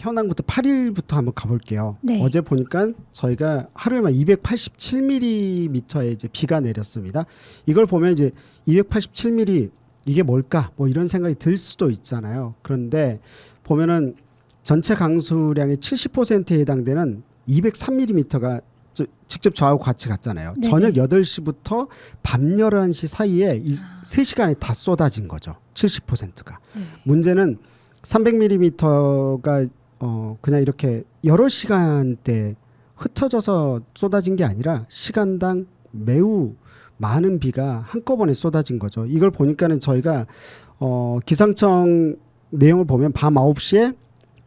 현황부터 8일부터 한번 가볼게요. 네. 어제 보니까 저희가 하루에만 287mm의 이제 비가 내렸습니다. 이걸 보면 이제 287mm 이게 뭘까? 뭐 이런 생각이 들 수도 있잖아요. 그런데 보면은 전체 강수량의 70%에 해당되는 203mm가 직접 저하고 같이 갔잖아요. 네네. 저녁 8시부터 밤 11시 사이에 이 3시간에 다 쏟아진 거죠. 70%가. 네. 문제는 300mm가 그냥 이렇게 여러 시간대 흩어져서 쏟아진 게 아니라 시간당 매우 많은 비가 한꺼번에 쏟아진 거죠. 이걸 보니까는 저희가 기상청 내용을 보면 밤 9시에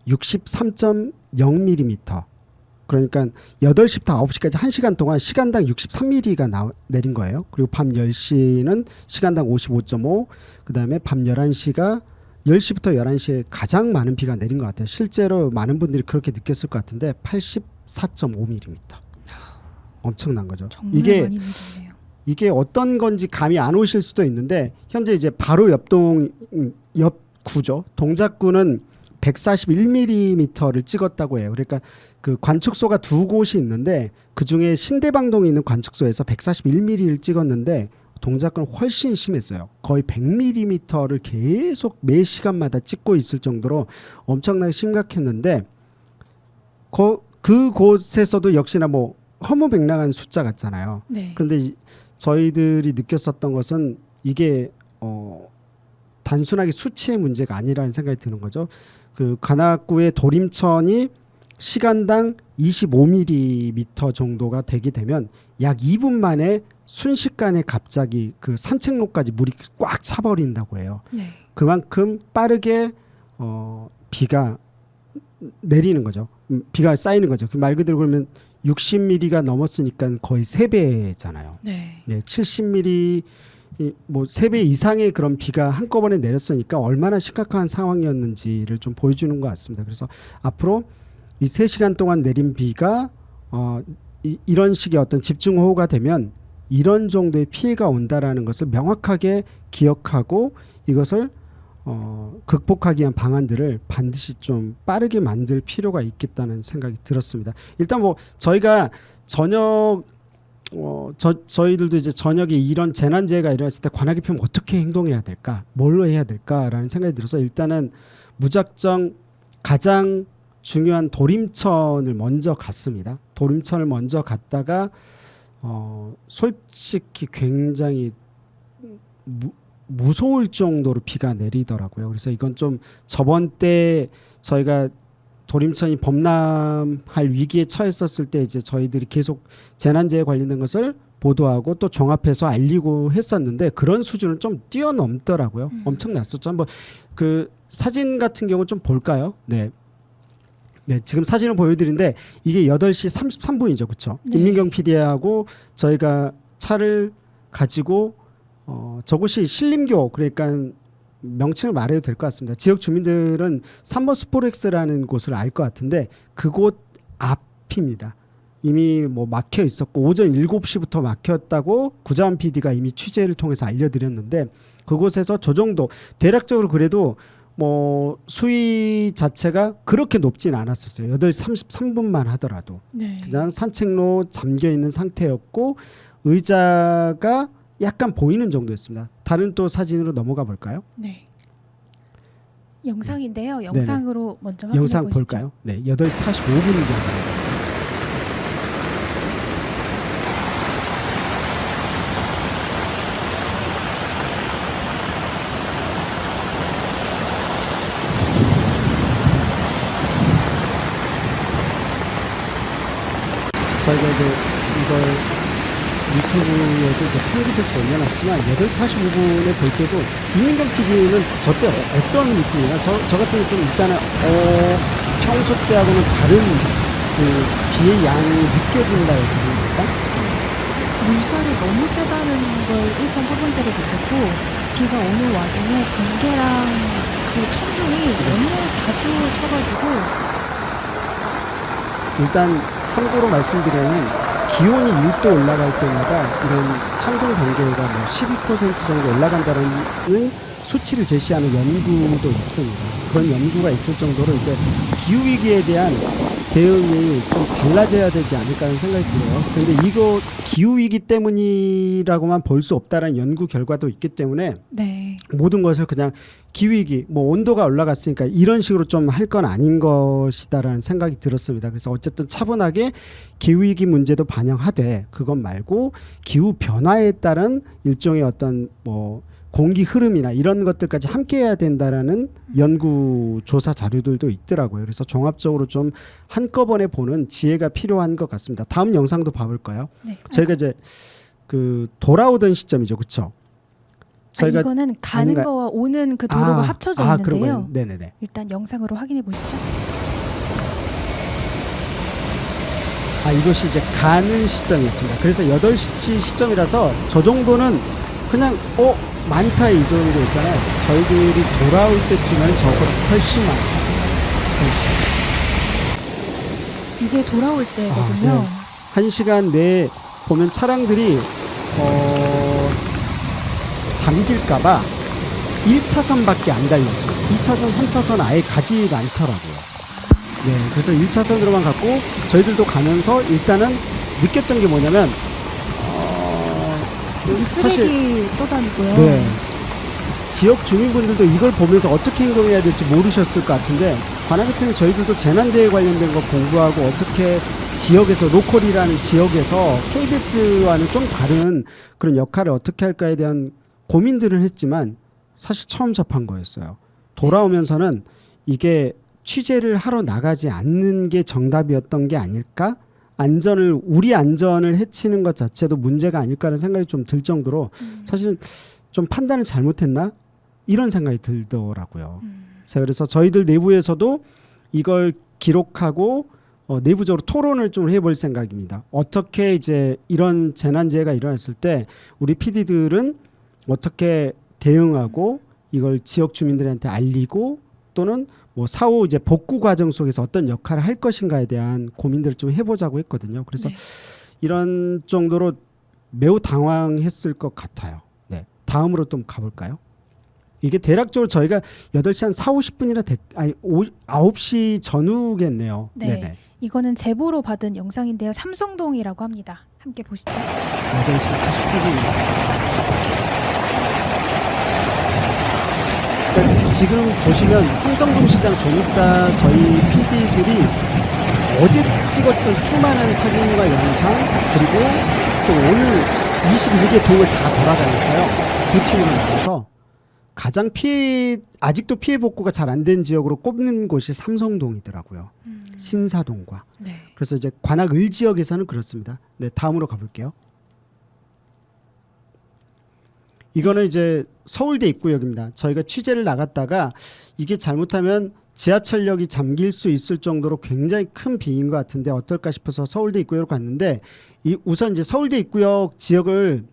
63.0mm 그러니까 8시부터 9시까지 1시간 동안 시간당 63mm가 내린 거예요. 그리고 밤 10시는 시간당 55.5 그다음에 밤 11시가 10시부터 11시에 가장 많은 비가 내린 것 같아요. 실제로 많은 분들이 그렇게 느꼈을 것 같은데 84.5mm 엄청난 거죠. 정말 이게 많이 내렸네요. 이게 어떤 건지 감이 안 오실 수도 있는데 현재 이제 바로 옆 구죠. 동작구는 141mm를 찍었다고 해요. 그러니까 그 관측소가 두 곳이 있는데 그중에 신대방동에 있는 관측소에서 141mm를 찍었는데 동작구는 훨씬 심했어요. 거의 100mm를 계속 매 시간마다 찍고 있을 정도로 엄청나게 심각했는데 그곳에서도 역시나 뭐 허무맹랑한 숫자 같잖아요. 네. 그런데 저희들이 느꼈었던 것은 이게 단순하게 수치의 문제가 아니라는 생각이 드는 거죠. 그 관악구의 도림천이 시간당 25mm 정도가 되게 되면 약 2분 만에 순식간에 갑자기 그 산책로까지 물이 꽉 차버린다고 해요. 네. 그만큼 빠르게 비가 내리는 거죠. 비가 쌓이는 거죠. 말 그대로 그러면 60mm가 넘었으니까 거의 3배잖아요. 네. 네, 70mm 뭐 3배 이상의 그런 비가 한꺼번에 내렸으니까 얼마나 심각한 상황이었는지를 좀 보여주는 것 같습니다. 그래서 앞으로 이 3시간 동안 내린 비가 이런 식의 어떤 집중호우가 되면 이런 정도의 피해가 온다라는 것을 명확하게 기억하고 이것을 극복하기 위한 방안들을 반드시 좀 빠르게 만들 필요가 있겠다는 생각이 들었습니다. 일단 뭐 저희가 저희들도 이제 저녁에 이런 재난재해가 일어났을 때 관악이 피면 어떻게 행동해야 될까, 뭘로 해야 될까라는 생각이 들어서 일단은 무작정 가장 중요한 도림천을 먼저 갔습니다. 도림천을 먼저 갔다가 솔직히 굉장히 무서울 정도로 비가 내리더라고요. 그래서 이건 좀 저번 때 저희가 도림천이 범람할 위기에 처했었을 때 이제 저희들이 계속 재난재해 관련된 것을 보도하고 또 종합해서 알리고 했었는데 그런 수준을 좀 뛰어넘더라고요. 엄청났었죠. 한번 그 사진 같은 경우 좀 볼까요? 네. 네, 지금 사진을 보여드리는데 이게 8시 33분이죠. 그렇죠? 네. 임민경 PD하고 저희가 차를 가지고 저곳이 신림교 그러니까 명칭을 말해도 될 것 같습니다. 지역 주민들은 3번 스포렉스라는 곳을 알 것 같은데 그곳 앞입니다. 이미 뭐 막혀 있었고 오전 7시부터 막혔다고 구자원 PD가 이미 취재를 통해서 알려드렸는데 그곳에서 저 정도 대략적으로 그래도 뭐 수위 자체가 그렇게 높진 않았었어요. 8시 33분만 하더라도 네. 그냥 산책로 잠겨 있는 상태였고 의자가 약간 보이는 정도였습니다. 다른 또 사진으로 넘어가 볼까요? 네. 영상인데요. 영상으로 먼저 확인해 영상 보시죠. 볼까요? 네, 8시 45분입니다. 저희가 이제 이걸 유튜브에도 이제 편집해서 올려놨지만 8시 45분에 볼 때도 임민경 PD는 저 때 어떤 느낌이에요? 저 같은 경우 좀 일단은 평소 때하고는 다른 그 비의 양이 느껴진다 이렇게 보니까 물살이 너무 세다는 걸 일단 첫 번째로 느꼈고 비가 오는 와중에 번개랑 그 천둥이 너무 자주 쳐가지고 일단 참고로 말씀드리면 기온이 1도 올라갈 때마다 이런 천둥 번개가 뭐 12% 정도 올라간다는 수치를 제시하는 연구도 있습니다. 그런 연구가 있을 정도로 이제 기후 위기에 대한 대응이 좀 달라져야 되지 않을까 하는 생각이 들어요. 그런데 이거 기후 위기 때문이라고만 볼 수 없다라는 연구 결과도 있기 때문에 네. 모든 것을 그냥 기후 위기, 뭐 온도가 올라갔으니까 이런 식으로 좀 할 건 아닌 것이다라는 생각이 들었습니다. 그래서 어쨌든 차분하게 기후 위기 문제도 반영하되 그것 말고 기후 변화에 따른 일종의 어떤 뭐 공기 흐름이나 이런 것들까지 함께 해야 된다라는 연구 조사 자료들도 있더라고요. 그래서 종합적으로 좀 한꺼번에 보는 지혜가 필요한 것 같습니다. 다음 영상도 봐볼까요? 네. 저희가 이제 그 돌아오던 시점이죠, 그렇죠? 저희가 이거는 가는 아닌가- 거와 오는 그 도로가 합쳐져 그런 있는데요. 거예요. 네네네. 일단 영상으로 확인해 보시죠. 이것이 이제 가는 시점이었습니다. 그래서 8시 시점이라서 저 정도는 그냥 많다 이 정도 있잖아요. 저희들이 돌아올 때쯤엔 저보다 훨씬 많습니다. 훨씬. 이게 돌아올 때거든요. 1시간 내에 보면 차량들이 잠길까봐 1차선밖에 안 달렸어요. 2차선, 3차선 아예 가지 않더라고요. 네, 그래서 1차선으로만 갔고 저희들도 가면서 일단은 느꼈던 게 뭐냐면 여기 쓰레기 떠다니고요. 네, 지역 주민분들도 이걸 보면서 어떻게 행동해야 될지 모르셨을 것 같은데 관악FM 저희들도 재난재해 관련된 거 공부하고 어떻게 지역에서 로컬이라는 지역에서 KBS와는 좀 다른 그런 역할을 어떻게 할까에 대한 고민들을 했지만 사실 처음 접한 거였어요. 돌아오면서는 이게 취재를 하러 나가지 않는 게 정답이었던 게 아닐까? 우리 안전을 해치는 것 자체도 문제가 아닐까라는 생각이 좀 들 정도로 사실은 좀 판단을 잘못했나? 이런 생각이 들더라고요. 그래서 저희들 내부에서도 이걸 기록하고 내부적으로 토론을 좀 해볼 생각입니다. 어떻게 이제 이런 재난재해가 일어났을 때 우리 PD들은 어떻게 대응하고 이걸 지역 주민들한테 알리고 또는 뭐 사후 이제 복구 과정 속에서 어떤 역할을 할 것인가에 대한 고민들을 좀 해보자고 했거든요. 그래서 네. 이런 정도로 매우 당황했을 것 같아요. 네. 다음으로 좀 가볼까요? 이게 대략적으로 저희가 8시 한 4, 50분이나 9시 전후겠네요. 네. 네네. 이거는 제보로 받은 영상인데요. 삼성동이라고 합니다. 함께 보시죠. 8시 40분입니다. 지금 보시면 삼성동 시장 좀 이따 저희 PD들이 어제 찍었던 수많은 사진과 영상 그리고 또 오늘 21개 동을 다 돌아다녔어요. 두 팀으로 나눠서 가장 아직도 피해 복구가 잘 안 된 지역으로 꼽는 곳이 삼성동이더라고요. 신사동과. 네. 그래서 이제 관악 을 지역에서는 그렇습니다. 네, 다음으로 가볼게요. 이거는 이제 서울대 입구역입니다. 저희가 취재를 나갔다가 이게 잘못하면 지하철역이 잠길 수 있을 정도로 굉장히 큰 비인 것 같은데 어떨까 싶어서 서울대 입구역으로 갔는데 우선 이제 서울대 입구역 지역을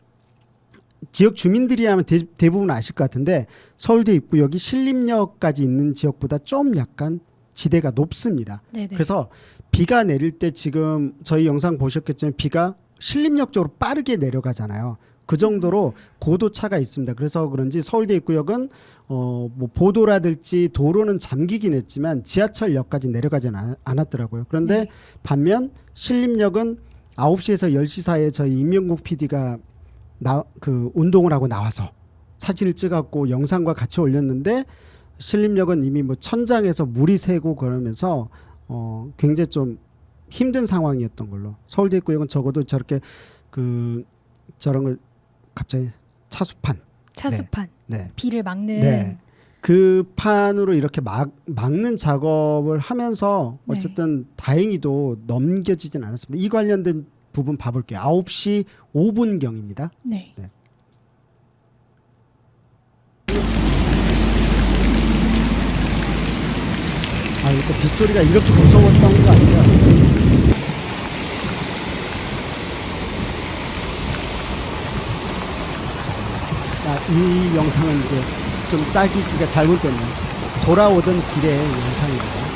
지역 주민들이라면 대부분 아실 것 같은데 서울대 입구역이 신림역까지 있는 지역보다 좀 약간 지대가 높습니다. 네네. 그래서 비가 내릴 때 지금 저희 영상 보셨겠지만 비가 신림역 쪽으로 빠르게 내려가잖아요. 그 정도로 고도 차가 있습니다. 그래서 그런지 서울대 입구역은 뭐 보도라든지 도로는 잠기긴 했지만 지하철역까지 내려가지는 않았더라고요. 그런데 네. 반면 신림역은 9시에서 10시 사이에 저희 임명국 PD가 그 운동을 하고 나와서 사진을 찍었고 영상과 같이 올렸는데 신림역은 이미 뭐 천장에서 물이 새고 그러면서 굉장히 좀 힘든 상황이었던 걸로. 서울대 입구역은 적어도 저렇게 저런 걸 갑자기 차수판. 네. 비를 막는. 네. 그 판으로 이렇게 막는 작업을 하면서 어쨌든 다행히도 넘겨지진 않았습니다. 이 관련된 부분 봐볼게요. 9시 5분경입니다. 네. 네. 이거 빗소리가 이렇게 무서웠던 거 아니죠? 이 영상은 이제 좀 짜기가 잘못됐네. 돌아오던 길의 영상입니다.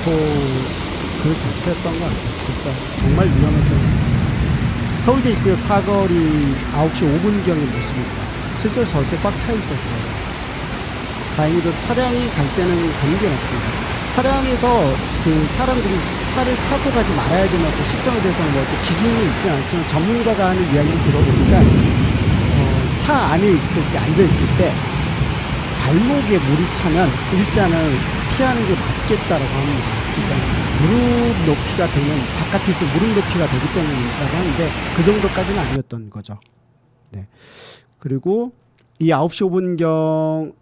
그 자체였던 것 같아요. 진짜 정말 위험했던 것 같아요. 서울대 입구역 사거리 9시 5분경의 모습입니다. 실제로 저때 꽉 차 있었어요. 다행히도 차량이 갈 때는 가는 게 낫습니다. 차량에서 그 사람들이 차를 타고 가지 말아야 되는 어떤 시점에 대해서는 뭐 기준이 있지 않지만 전문가가 하는 이야기를 들어보니까 차 안에 있을 때, 앉아 있을 때 발목에 물이 차면 일단은 피하는 게 맞겠다라고 합니다. 그러니까 무릎 높이가 되면 바깥에 있을 무릎 높이가 되기 때문이라고 하는데 그 정도까지는 아니었던 거죠. 네. 그리고 이 9시 5분경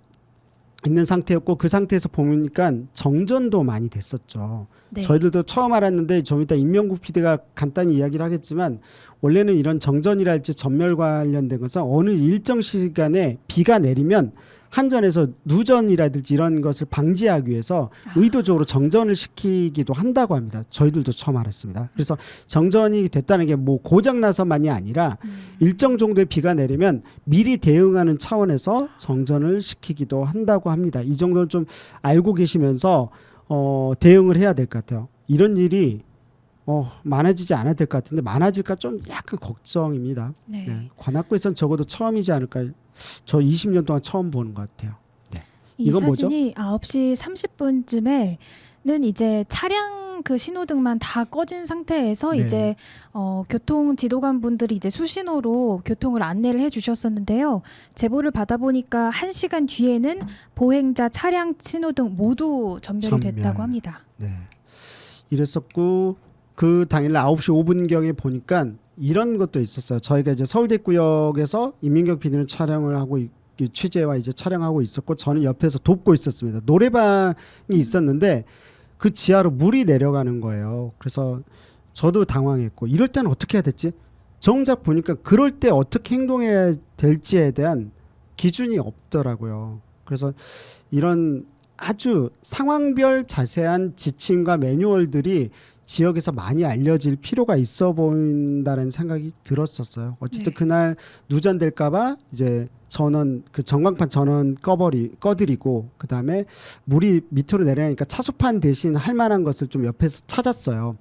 있는 상태였고 그 상태에서 보니까 정전도 많이 됐었죠. 네. 저희들도 처음 알았는데 좀 이따 임명국 PD가 간단히 이야기를 하겠지만 원래는 이런 정전이랄지 전멸 관련된 것은 어느 일정 시간에 비가 내리면 한전에서 누전이라든지 이런 것을 방지하기 위해서 의도적으로 정전을 시키기도 한다고 합니다. 저희들도 처음 알았습니다. 그래서 정전이 됐다는 게 뭐 고장 나서만이 아니라 일정 정도의 비가 내리면 미리 대응하는 차원에서 정전을 시키기도 한다고 합니다. 이 정도는 좀 알고 계시면서 대응을 해야 될 것 같아요. 이런 일이 많아지지 않아야 될 것 같은데 많아질까 좀 약간 걱정입니다. 네. 네. 관악구에서는 적어도 처음이지 않을까. 저 20년 동안 처음 보는 것 같아요. 네. 이 이건 뭐죠? 사진이 9시 30분쯤에는 이제 차량 그 신호등만 다 꺼진 상태에서 네. 이제 교통 지도관 분들이 이제 수신호로 교통을 안내를 해주셨었는데요. 제보를 받아보니까 1시간 뒤에는 보행자, 차량, 신호등 모두 전멸이 됐다고 합니다. 네. 이랬었고 그 당일날 9시 5분경에 보니까 이런 것도 있었어요. 저희가 이제 서울대구역에서 임민경 PD는 촬영을 하고 취재와 이제 촬영하고 있었고 저는 옆에서 돕고 있었습니다. 노래방이 있었는데 그 지하로 물이 내려가는 거예요. 그래서 저도 당황했고 이럴 때는 어떻게 해야 됐지? 정작 보니까 그럴 때 어떻게 행동해야 될지에 대한 기준이 없더라고요. 그래서 이런 아주 상황별 자세한 지침과 매뉴얼들이 지역에서 많이 알려질 필요가 있어 보인다는 생각이 들었었어요. 어쨌든 네. 그날 누전될까봐 이제 전원 그 전광판 전원 꺼드리고 그 다음에 물이 밑으로 내려가니까 차수판 대신 할 만한 것을 좀 옆에서 찾았어요.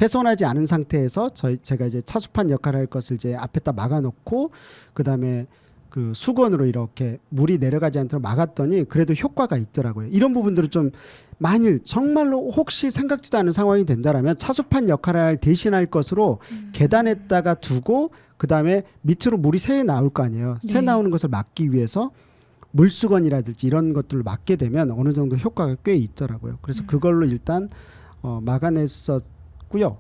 훼손하지 않은 상태에서 제가 이제 차수판 역할을 할 것을 이제 앞에다 막아놓고 그 다음에 그 수건으로 이렇게 물이 내려가지 않도록 막았더니 그래도 효과가 있더라고요. 이런 부분들을 좀 만일 정말로 혹시 생각지도 않은 상황이 된다라면 차수판 역할을 대신할 것으로 계단에다가 두고 그 다음에 밑으로 물이 새 나올 거 아니에요. 새 네. 나오는 것을 막기 위해서 물수건이라든지 이런 것들을 막게 되면 어느 정도 효과가 꽤 있더라고요. 그래서 그걸로 일단 막아냈었고요.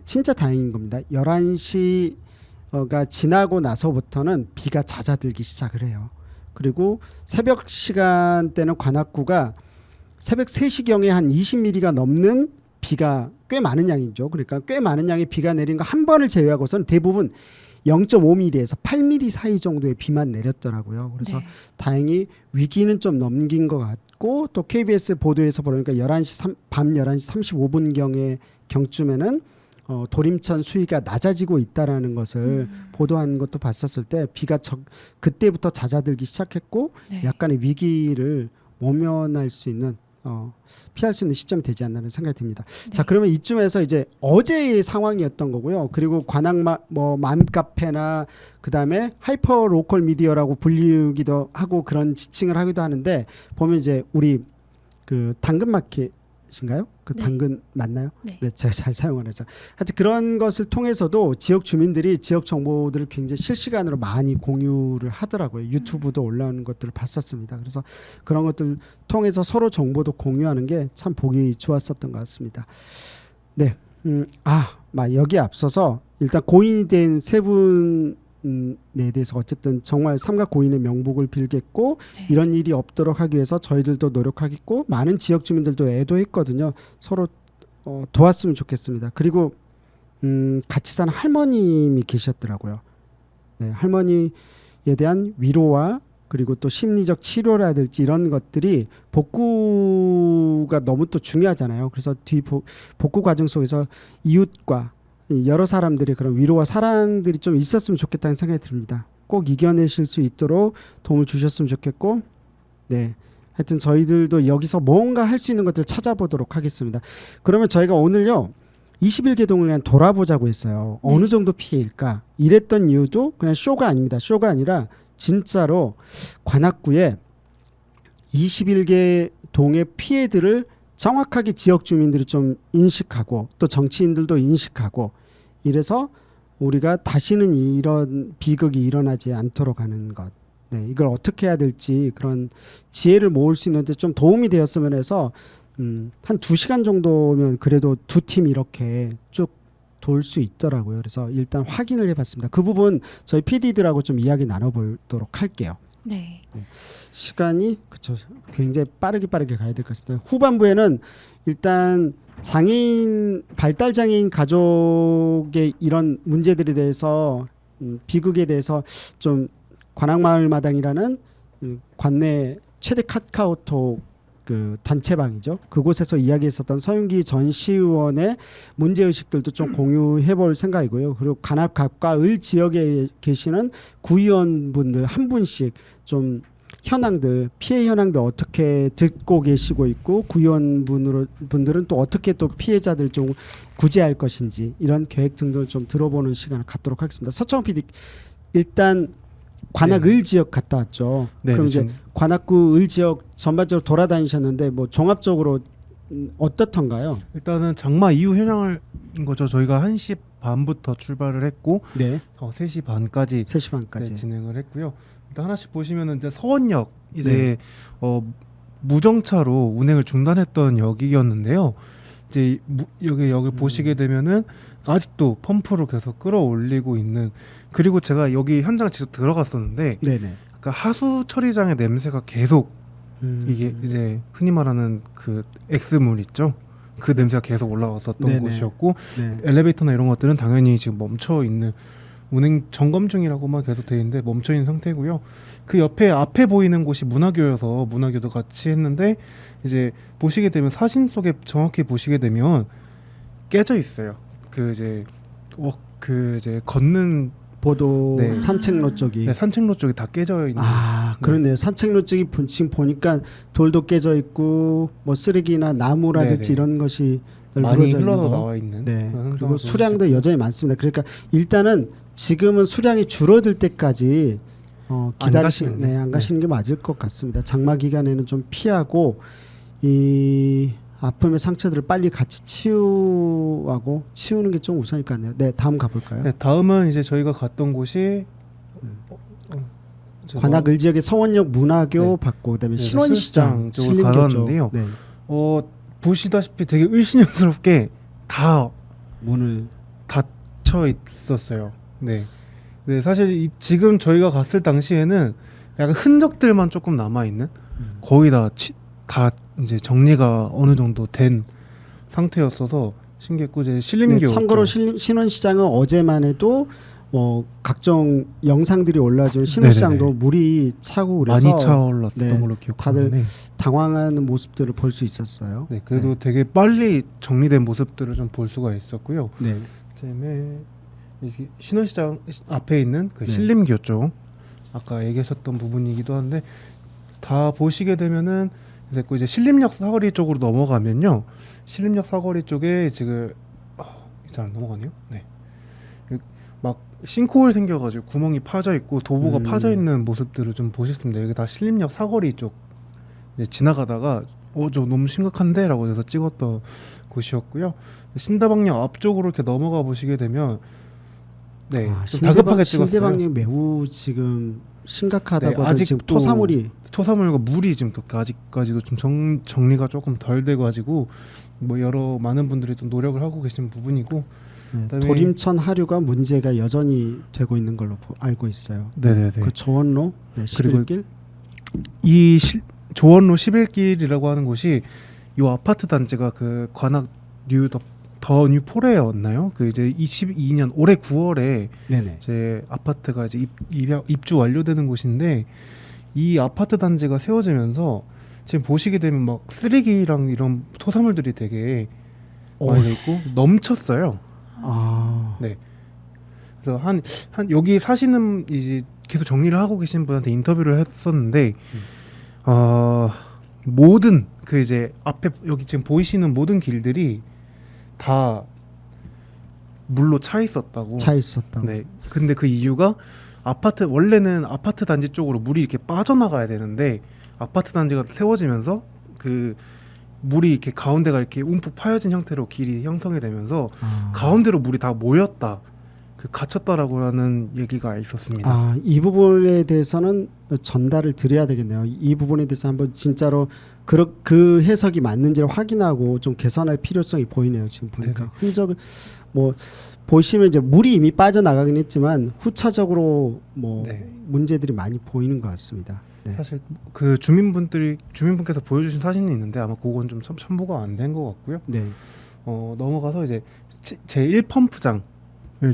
진짜 다행인 겁니다. 11시가 지나고 나서부터는 비가 잦아들기 시작을 해요. 그리고 새벽 시간대는 관악구가 새벽 3시경에 한 20mm가 넘는 비가 꽤 많은 양이죠. 그러니까 꽤 많은 양의 비가 내린 거 한 번을 제외하고서는 대부분 0.5mm에서 8mm 사이 정도의 비만 내렸더라고요. 그래서 네. 다행히 위기는 좀 넘긴 것 같고 또 KBS 보도에서 보니까 밤 11시 35분경의 경쯤에는 도림천 수위가 낮아지고 있다라는 것을 보도한 것도 봤었을 때 비가 그때부터 잦아들기 시작했고 네. 약간의 위기를 모면할 수 있는 피할 수 있는 시점이 되지 않나는 생각이 듭니다. 네. 자, 그러면 이쯤에서 이제 어제의 상황이었던 거고요. 그리고 관악 맘카페나 그다음에 하이퍼 로컬 미디어라고 불리기도 하고 그런 지칭을 하기도 하는데 보면 이제 우리 그 당근마켓인가요? 그 네. 당근 맞나요? 네. 네, 제가 잘 사용을 해서 하여튼 그런 것을 통해서도 지역 주민들이 지역 정보들을 굉장히 실시간으로 많이 공유를 하더라고요. 유튜브도 올라오는 것들을 봤었습니다. 그래서 그런 것들 통해서 서로 정보도 공유하는 게 참 보기 좋았었던 것 같습니다. 네, 여기에 앞서서 일단 고인이 된 세 분에 대해서 어쨌든 정말 삼각 고인의 명복을 빌겠고 네. 이런 일이 없도록 하기 위해서 저희들도 노력하겠고 많은 지역 주민들도 애도했거든요. 서로 도왔으면 좋겠습니다. 그리고 같이 사는 할머님이 계셨더라고요. 네, 할머니에 대한 위로와 그리고 또 심리적 치료라든지 이런 것들이 복구가 너무 또 중요하잖아요. 그래서 복구 과정 속에서 이웃과 여러 사람들의 그런 위로와 사랑들이 좀 있었으면 좋겠다는 생각이 듭니다. 꼭 이겨내실 수 있도록 도움을 주셨으면 좋겠고, 네, 하여튼 저희들도 여기서 뭔가 할 수 있는 것들 찾아보도록 하겠습니다. 그러면 저희가 오늘요 21개 동을 그냥 돌아보자고 했어요. 네. 어느 정도 피해일까? 이랬던 이유도 그냥 쇼가 아닙니다. 쇼가 아니라 진짜로 관악구에 21개 동의 피해들을 정확하게 지역 주민들이 좀 인식하고 또 정치인들도 인식하고 이래서 우리가 다시는 이런 비극이 일어나지 않도록 하는 것. 네, 이걸 어떻게 해야 될지 그런 지혜를 모을 수 있는데 좀 도움이 되었으면 해서 한 2시간 정도면 그래도 두 팀 이렇게 쭉 돌 수 있더라고요. 그래서 일단 확인을 해봤습니다. 그 부분 저희 PD들하고 좀 이야기 나눠보도록 할게요. 네. 시간이 그쵸 굉장히 빠르게 가야 될 것 같습니다. 후반부에는 일단 장애인 발달 장애인 가족의 이런 문제들에 대해서 비극에 대해서 좀 관악마을마당이라는 관내 최대 카카오톡 그 단체방이죠. 그곳에서 이야기했었던 서윤기 전 시의원의 문제의식들도 좀 공유해볼 생각이고요. 그리고 관악갑과 을 지역에 계시는 구의원분들 한 분씩 좀 현황들 피해 현황들 어떻게 듣고 계시고 있고 구의원분들은 또 어떻게 또 피해자들 좀 구제할 것인지 이런 계획 등등을 좀 들어보는 시간을 갖도록 하겠습니다. 서창훈 PD 일단 관악 을 지역 갔다 왔죠. 네, 그럼 이제 관악구 을 지역 전반적으로 돌아다니셨는데 뭐 종합적으로 어떻던가요? 일단은 장마 이후 현황인 거죠. 저희가 1시 반부터 출발을 했고 네, 3시 반까지 3시 반까지. 네, 진행을 했고요. 일단 하나씩 보시면은 이제 서원역 이제 무정차로 운행을 중단했던 역이었는데요. 이제 여기 보시게 되면은 아직도 펌프로 계속 끌어올리고 있는, 그리고 제가 여기 현장을 직접 들어갔었는데 네네. 아까 하수 처리장의 냄새가 계속 이게 이제 흔히 말하는 그 X물 있죠. 그 냄새가 계속 올라왔었던 네네. 곳이었고 네. 엘리베이터나 이런 것들은 당연히 지금 멈춰 있는, 운행 점검 중이라고만 계속 돼 있는데 멈춰 있는 상태고요. 그 앞에 보이는 곳이 문화교여서 문화교도 같이 했는데 이제 보시게 되면 사진 속에 정확히 보시게 되면 깨져 있어요. 그 이제 걷는 보도 네. 산책로 쪽이. 네, 산책로 쪽이 다 깨져 있는. 아, 그렇네요. 산책로 쪽이 지금 보니까 돌도 깨져 있고 뭐 쓰레기나 나무라든지 네네. 이런 것이 많이 널브러져 있는 흘러 거. 나와 있는. 네. 그런 그리고 상황을 수량도 보여주고. 여전히 많습니다. 그러니까 일단은 지금은 수량이 줄어들 때까지 가시는 게. 안 가시는 게 맞을 것 같습니다. 장마 기간에는 좀 피하고 이 아픔의 상처들을 빨리 같이 치우는 게 좀 우선일 것 같네요. 네, 다음 가볼까요? 네, 다음은 이제 저희가 갔던 곳이 관악 을 지역의 서원역 문화교 네. 받고 그다음에 네, 신원시장 신원시장 쪽을 신림교 쪽. 가봤는데요. 네. 보시다시피 되게 을씨년스럽게 다 문을 닫혀 있었어요. 네. 네, 사실 지금 저희가 갔을 당시에는 약간 흔적들만 조금 남아 있는, 거의 다 이제 정리가 어느 정도 된 상태였어서 신기했고, 이제 신림교. 네, 참고로 쪽. 신원시장은 어제만 해도 뭐 각종 영상들이 올라져 신원시장도 네네네. 물이 차고 그래서 많이 차올랐던 네, 걸로 기억하는데. 당황하는 모습들을 볼 수 있었어요. 네, 그래도 되게 빨리 정리된 모습들을 좀 볼 수가 있었고요. 네. 그다음에 이게 신원시장 앞에 있는 그 네. 신림교 쪽, 아까 얘기하셨던 부분이기도 한데, 다 보시게 되면은 이제 신림역 사거리 쪽으로 넘어가면요, 신림역 사거리 쪽에 지금 잘 안 넘어가네요. 네, 막 싱크홀 생겨가지고 구멍이 파져 있고 도보가 파져 있는 모습들을 좀 보셨습니다. 여기 다 신림역 사거리 쪽 이제 지나가다가 저 너무 심각한데라고 해서 찍었던 곳이었고요. 신다방역 앞쪽으로 이렇게 넘어가 보시게 되면 네, 좀 다급하게 찍었어요. 신대방역 매우 지금 심각하다고 네, 하더니 아직도 지금 토사물이 토사물과 물이 지금 또 아직까지도 좀 정리가 조금 덜 돼가지고 뭐 많은 분들이 좀 노력을 하고 계신 부분이고. 네, 그다음에 도림천 하류가 문제가 여전히 되고 있는 걸로 알고 있어요. 네네네. 그 조원로 네, 그리고 11길 이 조원로 11길이라고 하는 곳이 이 아파트 단지가 그 관악 더 뉴포레였나요? 그 이제 22년 올해 9월에 네네. 제 아파트가 이제 입주 완료되는 곳인데, 이 아파트 단지가 세워지면서 지금 보시게 되면 막 쓰레기랑 이런 토사물들이 되게 많이 돼 있고 넘쳤어요. 아, 네. 그래서 한 여기 사시는 이제 계속 정리를 하고 계신 분한테 인터뷰를 했었는데, 모든 그 이제 앞에 여기 지금 보이시는 모든 길들이 다 물로 차 있었다고. 차 있었다고. 네. 근데 그 이유가 원래는 아파트 단지 쪽으로 물이 이렇게 빠져나가야 되는데 아파트 단지가 세워지면서 그 물이 이렇게 가운데가 이렇게 움푹 파여진 형태로 길이 형성이 되면서 가운데로 물이 다 모였다. 갇혔다라고 하는 얘기가 있었습니다. 이 부분에 대해서는 전달을 드려야 되겠네요. 이 부분에 대해서 한번 진짜로 그 해석이 맞는지를 확인하고 좀 개선할 필요성이 보이네요. 지금 보니까 네네. 흔적을 뭐 보시면 이제 물이 이미 빠져나가긴 했지만 후차적으로 뭐 네. 문제들이 많이 보이는 것 같습니다. 네. 사실 그 주민분께서 보여주신 사진이 있는데 아마 그건 좀 첨부가 안 된 것 같고요. 네. 넘어가서 이제 제1 펌프장을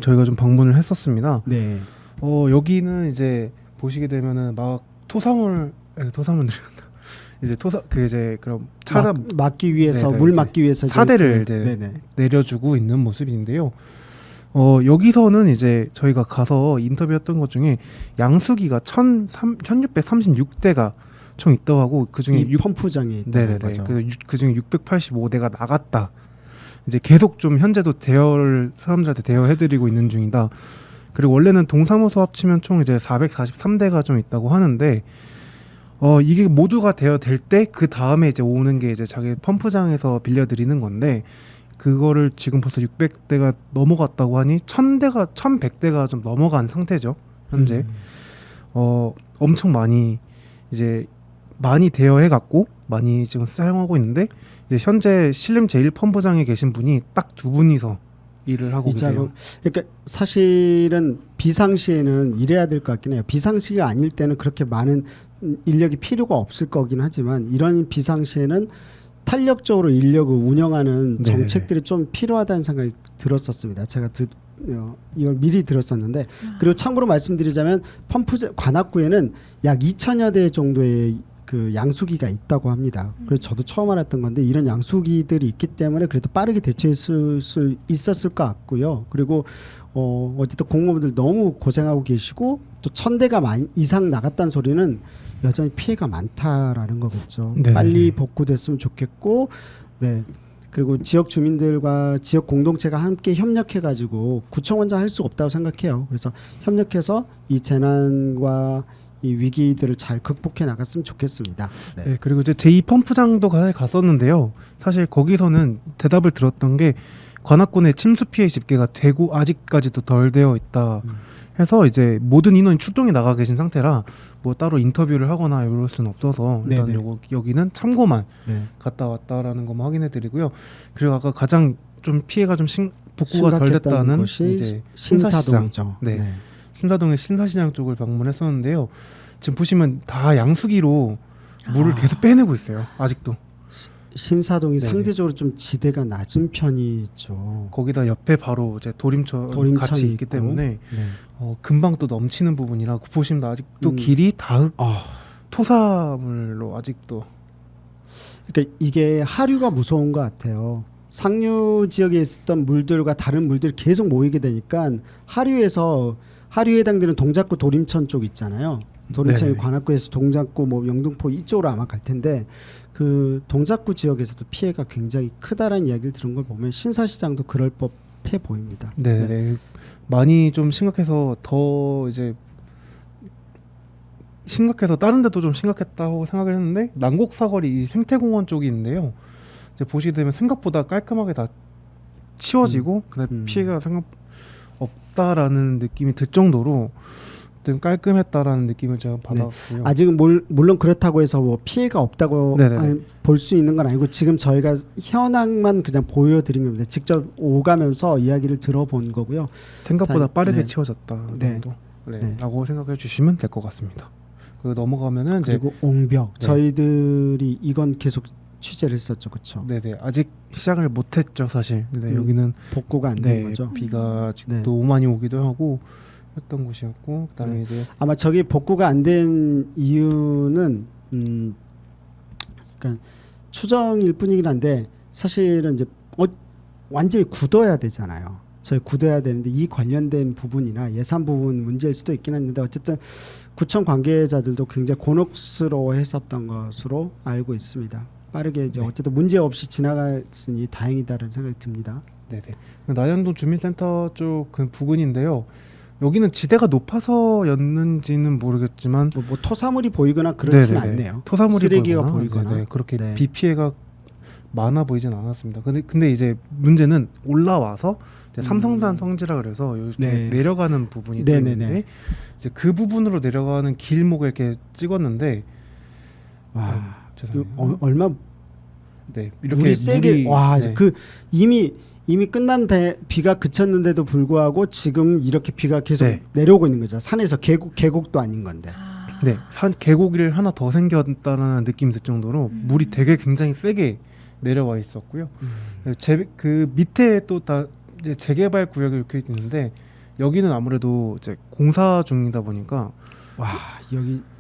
저희가 좀 방문을 했었습니다. 네. 여기는 이제 보시게 되면은 막 토사물 이제 그럼 막기 위해서 네네, 물 이제 막기 위해서 사대를 이제 이제 네네. 내려주고 있는 모습인데요. 여기서는 이제 저희가 가서 인터뷰했던 것 중에 양수기가 1636대가 총 있다고 하고 그 중에 이 펌프장에 있다는 네네네. 거죠. 그 중에 685대가 나갔다. 이제 계속 좀 현재도 사람들한테 대여해드리고 있는 중이다. 그리고 원래는 동사무소 합치면 총 이제 443대가 좀 있다고 하는데 이게 모두가 대여될 때 그 다음에 이제 오는 게 이제 자기 펌프장에서 빌려드리는 건데 그거를 지금 벌써 600대가 넘어갔다고 하니 1100대가 좀 넘어간 상태죠. 현재 엄청 많이 대여해갖고 많이 지금 사용하고 있는데 이제 현재 신림 제1 펌프장에 계신 분이 딱 두 분이서 일을 하고 계세요. 그러니까 사실은 비상시에는 이래야 될 것 같긴 해요. 비상시가 아닐 때는 그렇게 많은 인력이 필요가 없을 거긴 하지만 이런 비상시에는 탄력적으로 인력을 운영하는 정책들이 좀 필요하다는 생각이 들었었습니다. 제가 이걸 미리 들었었는데 그리고 참고로 말씀드리자면 관악구에는 약 2천여 대 정도의 그 양수기가 있다고 합니다. 그래서 저도 처음 알았던 건데 이런 양수기들이 있기 때문에 그래도 빠르게 대처했을 수 있었을 것 같고요. 그리고 어쨌든 공무원들 너무 고생하고 계시고 또 1000대가 이상 나갔다는 소리는 여전히 피해가 많다라는 거겠죠. 네. 빨리 복구됐으면 좋겠고, 네. 그리고 지역 주민들과 지역 공동체가 함께 협력해가지고 구청 혼자 할 수 없다고 생각해요. 그래서 협력해서 이 재난과 이 위기들을 잘 극복해 나갔으면 좋겠습니다. 네. 네, 그리고 이제 제2 펌프장도 갔었는데요. 사실 거기서는 대답을 들었던 게 관악군의 침수 피해 집계가 되고 아직까지도 덜 되어 있다. 해서 이제 모든 인원이 출동해 나가 계신 상태라 뭐 따로 인터뷰를 하거나 이럴 수는 없어서 일단 여기는 참고만 갔다 왔다라는 것만 확인해드리고요. 그리고 아까 가장 좀 피해가 좀 복구가 덜 됐다는 이제 신사동이죠. 네. 신사동의 신사시장 쪽을 방문했었는데요. 지금 보시면 다 양수기로 물을 계속 빼내고 있어요. 아직도. 신사동이 네네. 상대적으로 좀 지대가 낮은 편이죠. 거기다 옆에 바로 이제 도림천이 같이 있기 때문에 금방 또 넘치는 부분이라 보시면 아직도 길이 다 토사물로 아직도. 그러니까 이게 하류가 무서운 것 같아요. 상류 지역에 있었던 물들과 다른 물들이 계속 모이게 되니까 하류에 해당되는 동작구 도림천 쪽 있잖아요. 도림천이 네네. 관악구에서 동작구 뭐 영등포 이쪽으로 아마 갈 텐데 그 동작구 지역에서도 피해가 굉장히 크다라는 이야기를 들은 걸 보면 신사시장도 그럴 법해 보입니다. 네. 많이 좀 심각해서 다른 데도 좀 심각했다고 생각을 했는데 난곡사거리 이 생태공원 쪽이 있는데요. 이제 보시게 되면 생각보다 깔끔하게 다 치워지고 그다음에 피해가 생각 없다라는 느낌이 들 정도로 좀 깔끔했다라는 느낌을 제가 받았고요. 아직은 물론 그렇다고 해서 뭐 피해가 없다고 볼 수 있는 건 아니고 지금 저희가 현황만 그냥 보여드린 겁니다. 직접 오가면서 이야기를 들어본 거고요. 생각보다 빠르게 치워졌다 네. 정도 라고 생각해 주시면 될 것 같습니다. 그리고 넘어가면은 그리고 옹벽 저희들이 이건 계속 취재를 했었죠, 그렇죠? 네네 아직 시작을 못했죠 사실. 여기는 복구가 안 된 거죠. 비가 너무 많이 오기도 하고 했던 곳이었고 그다음에 이제 아마 저기 복구가 안 된 이유는 그러니까 추정일 뿐이긴 한데 사실은 이제 완전히 굳어야 되잖아요. 저희 굳어야 되는데 이 관련된 부분이나 예산 부분 문제일 수도 있긴 했는데 어쨌든 구청 관계자들도 굉장히 곤혹스러워했었던 것으로 알고 있습니다. 빠르게 이제 어쨌든 문제 없이 지나갔으니 다행이다라는 생각이 듭니다. 네네. 남현동 주민센터 쪽 그 부근인데요. 여기는 지대가 높아서였는지는 모르겠지만 뭐 토사물이 보이거나 그렇진 네네네. 않네요. 토사물이 쓰레기가 보이거나, 보이거나. 네네. 그렇게 네. 비 피해가 많아 보이진 않았습니다. 근데 이제 문제는 올라와서 이제 삼성산 성지라 그래서 이렇게 네. 내려가는 부분이 또 네네네. 있는데 이제 그 부분으로 내려가는 길목을 이렇게 찍었는데 와, 죄송해요. 얼마 네, 이렇게 물이 세게 와, 네. 그 이미 끝난 비가 그쳤는데도 불구하고 지금 이렇게 비가 계속 네. 내려오고 있는 거죠. 산에서 계곡도 아닌 건데. 아. 네, 산 계곡이 하나 더 생겼다는 느낌이 들 정도로 물이 되게 굉장히 세게 내려와 있었고요. 그 밑에 또 다 이제 재개발 구역이 이렇게 있는데 여기는 아무래도 이제 공사 중이다 보니까 와,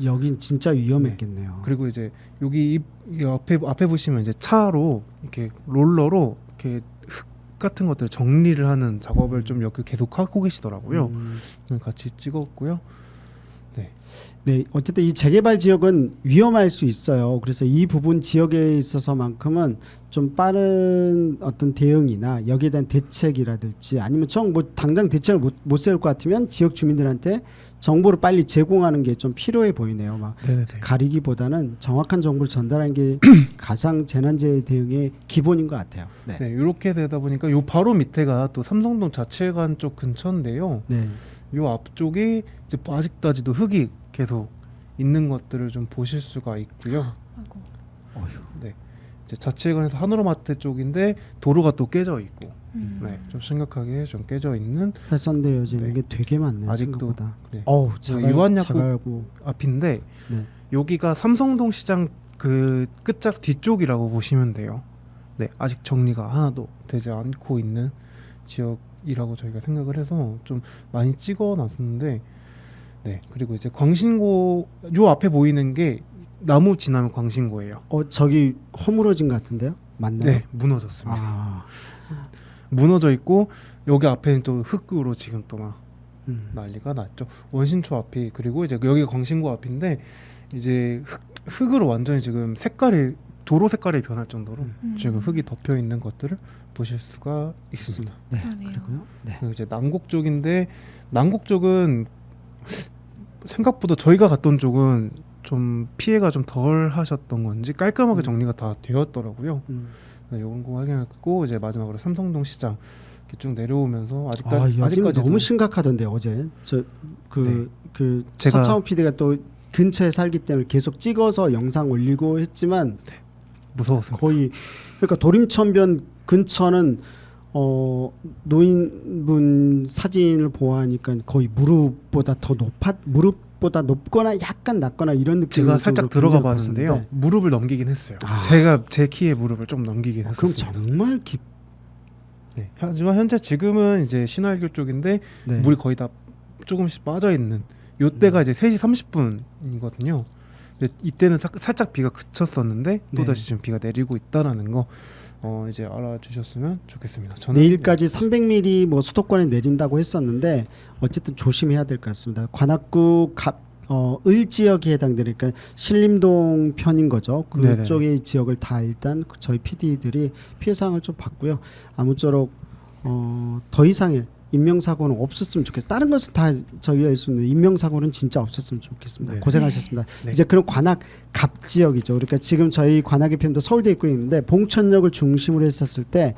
여긴 진짜 위험했겠네요. 그리고 이제 여기 이 앞에 보시면 이제 차로 이렇게 롤러로 이렇게 흙 같은 것들 정리를 하는 작업을 좀 여기 계속 하고 계시더라고요. 같이 찍었고요. 네, 어쨌든 이 재개발 지역은 위험할 수 있어요. 그래서 이 부분 지역에 있어서만큼은 좀 빠른 어떤 대응이나 여기에 대한 대책이라든지 아니면 뭐 당장 대책을 못 세울 것 같으면 지역 주민들한테 정보를 빨리 제공하는 게 좀 필요해 보이네요. 막 네네네. 가리기보다는 정확한 정보를 전달하는 게 가장 재난재해 대응의 기본인 것 같아요. 네. 네, 이렇게 되다 보니까 요 바로 밑에가 또 삼성동 자치회관 쪽 근처인데요. 네. 요 앞쪽에 이제 아직까지도 흙이 계속 있는 것들을 좀 보실 수가 있고요. 아이고. 네, 이제 자치회관에서 한우로마트 쪽인데 도로가 또 깨져 있고, 음. 좀 심각하게 좀 깨져 있는 훼손되어져 있는 네. 게 되게 많네요. 아직도, 생각보다. 네. 어우, 유한약국 자갈고. 앞인데 네. 여기가 삼성동 시장 그 끝짝 뒤쪽이라고 보시면 돼요. 네, 아직 정리가 하나도 되지 않고 있는 지역이라고 저희가 생각을 해서 좀 많이 찍어놨었는데, 네, 그리고 이제 광신고 요 앞에 보이는 게 나무 지나면 광신고예요. 저기 허물어진 것 같은데요? 맞나요? 네, 무너졌습니다. 아, 무너져 있고 여기 앞에는 또 흙으로 지금 또 막 음. 난리가 났죠. 원신초 앞이 그리고 이제 여기가 광신고 앞인데 이제 흙으로 완전히 지금 색깔이 도로 색깔이 변할 정도로 지금 흙이 덮여 있는 것들을 보실 수가 있습니다. 네, 그러네요. 그리고요. 네. 그리고 이제 남곡 쪽인데 남곡 쪽은 생각보다 저희가 갔던 쪽은 좀 피해가 좀 덜 하셨던 건지 깔끔하게 정리가 다 되었더라고요. 네, 이런 거 확인했고 이제 마지막으로 삼성동 시장 이렇게 쭉 내려오면서 여기는 아직까지 너무 심각하던데 어제 그 제가- 서차원 PD가 또 근처에 살기 때문에 계속 찍어서 영상 올리고 했지만 무서웠습니다. 거의 그러니까 도림천변 근처는 노인분 사진을 보아하니까 거의 무릎보다 높거나 약간 낮거나 이런 느낌. 제가 살짝 들어가 봤는데요. 무릎을 넘기긴 했어요. 아. 제가 제 키에 무릎을 좀 넘기긴 그럼 했었습니다. 정말 네. 하지만 현재 지금은 이제 신할교 쪽인데 네. 물이 거의 다 조금씩 빠져 있는 요때가 이제 3시 30분이거든요. 근데 이때는 살짝 비가 그쳤었는데 또 네. 다시 지금 비가 내리고 있다라는 거 이제 알아주셨으면 좋겠습니다. 저는 내일까지 300mm 뭐 수도권에 내린다고 했었는데 어쨌든 조심해야 될 것 같습니다. 관악구 을 지역에 해당되니까 신림동 편인 거죠. 네네. 그쪽의 지역을 다 일단 저희 PD들이 피해 사항을 좀 봤고요. 아무쪼록 더 이상의 인명사고는 없었으면 좋겠어요. 다른 것은 다 저희가 할 수 있는 인명사고는 진짜 없었으면 좋겠습니다. 네. 고생하셨습니다. 네. 이제 그럼 관악 갑 지역이죠. 그러니까 지금 저희 관악 FM도 서울대 있고 있는데 봉천역을 중심으로 했었을 때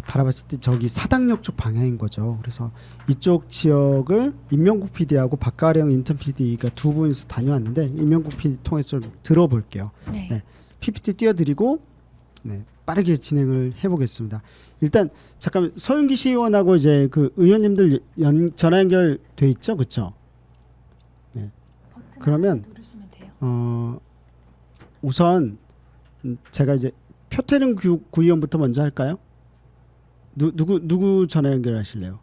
바라봤을 때 저기 사당역 쪽 방향인 거죠. 그래서 이쪽 지역을 임명국 PD하고 박가령 인턴 PD가 두 분이서 다녀왔는데 임명국 PD 통해서 좀 들어볼게요. 네. 네. PPT 띄워드리고 빠르게 진행을 해보겠습니다. 일단 잠깐 서윤기 시의원하고 이제 그 의원님들 전화 연결돼 있죠, 그렇죠? 네. 그러면 누르시면 돼요. 우선 제가 이제 표태릉 구의원부터 먼저 할까요? 누구 전화 연결하실래요?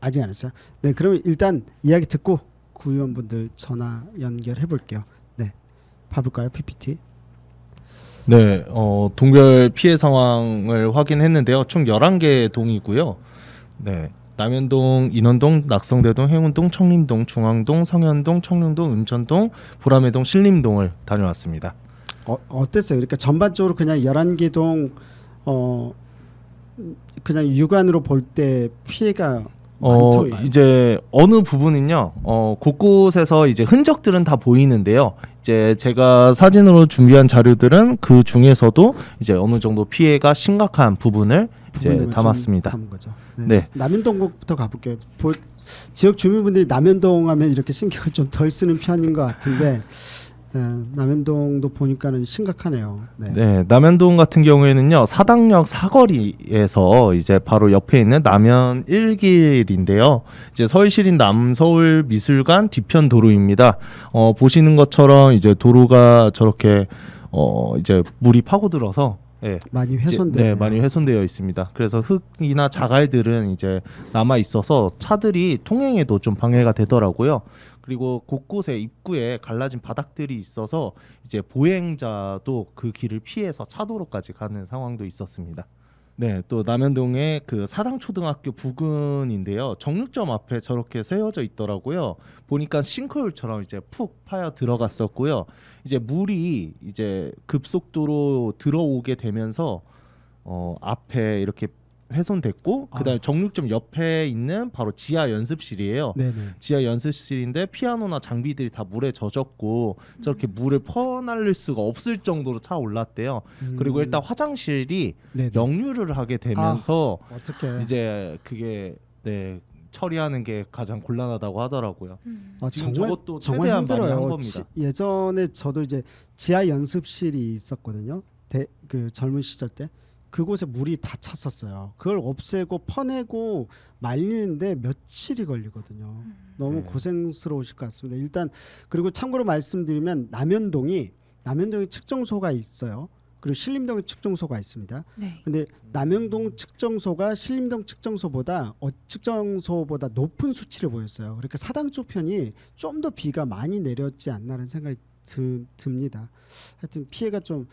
아직 안 했어요. 네, 그러면 일단 이야기 듣고 구의원분들 전화 연결해 볼게요. 네, 봐볼까요, PPT? 네, 동별 피해 상황을 확인했는데요. 총 11개 동이고요. 네, 남현동, 인원동, 낙성대동, 행운동, 청림동, 중앙동, 성현동, 청룡동, 은천동, 보라매동, 신림동을 다녀왔습니다. 어땠어요? 그러니까 전반적으로 그냥 11개 동 그냥 육안으로 볼 때 피해가 많던가요? 이제 어느 부분은요. 곳곳에서 이제 흔적들은 다 보이는데요. 이제 제가 사진으로 준비한 자료들은 그 중에서도 이제 어느 정도 피해가 심각한 부분을 이제 부분을 담았습니다. 좀 담은 거죠. 네. 남현동부터 가볼게요. 지역 주민분들이 남현동 하면 이렇게 신경을 좀 덜 쓰는 편인 것 같은데 남현동도 보니까는 심각하네요. 네. 네, 남현동 같은 경우에는요. 사당역 사거리에서 이제 바로 옆에 있는 남현 1길인데요. 이제 서울시립 남서울미술관 뒤편 도로입니다. 보시는 것처럼 이제 도로가 저렇게 이제 물이 파고들어서 많이 훼손되네요. 네, 많이 훼손되어 있습니다. 그래서 흙이나 자갈들은 이제 남아 있어서 차들이 통행에도 좀 방해가 되더라고요. 그리고 곳곳에 입구에 갈라진 바닥들이 있어서 이제 보행자도 그 길을 피해서 차도로까지 가는 상황도 있었습니다. 네, 또 남현동의 그 사당초등학교 부근인데요. 정육점 앞에 저렇게 세워져 있더라고요. 보니까 싱크홀처럼 이제 푹 파여 들어갔었고요. 이제 물이 이제 급속도로 들어오게 되면서 앞에 이렇게 훼손됐고 그다음에 정육점 옆에 있는 바로 지하 연습실이에요. 네네. 지하 연습실인데 피아노나 장비들이 다 물에 젖었고 저렇게 물을 퍼날릴 수가 없을 정도로 차 올랐대요. 그리고 일단 화장실이 네네. 역류를 하게 되면서 어떻게 이제 그게 처리하는 게 가장 곤란하다고 하더라고요. 지금 정말 저것도 정말 최대한 많이 한 힘들어요. 겁니다. 예전에 저도 이제 지하 연습실이 있었거든요. 그 젊은 시절 때 그곳에 물이 다 찼었어요. 그걸 없애고 퍼내고 말리는데 며칠이 걸리거든요. 너무 네. 고생스러우실 것 같습니다. 일단 그리고 참고로 말씀드리면 남현동이 측정소가 있어요. 그리고 신림동에 측정소가 있습니다. 네. 근데 남현동 측정소가 신림동 측정소보다 높은 수치를 보였어요. 그러니까 사당 쪽 편이 좀 더 비가 많이 내렸지 않나라는 생각이 듭니다. 하여튼 피해가 좀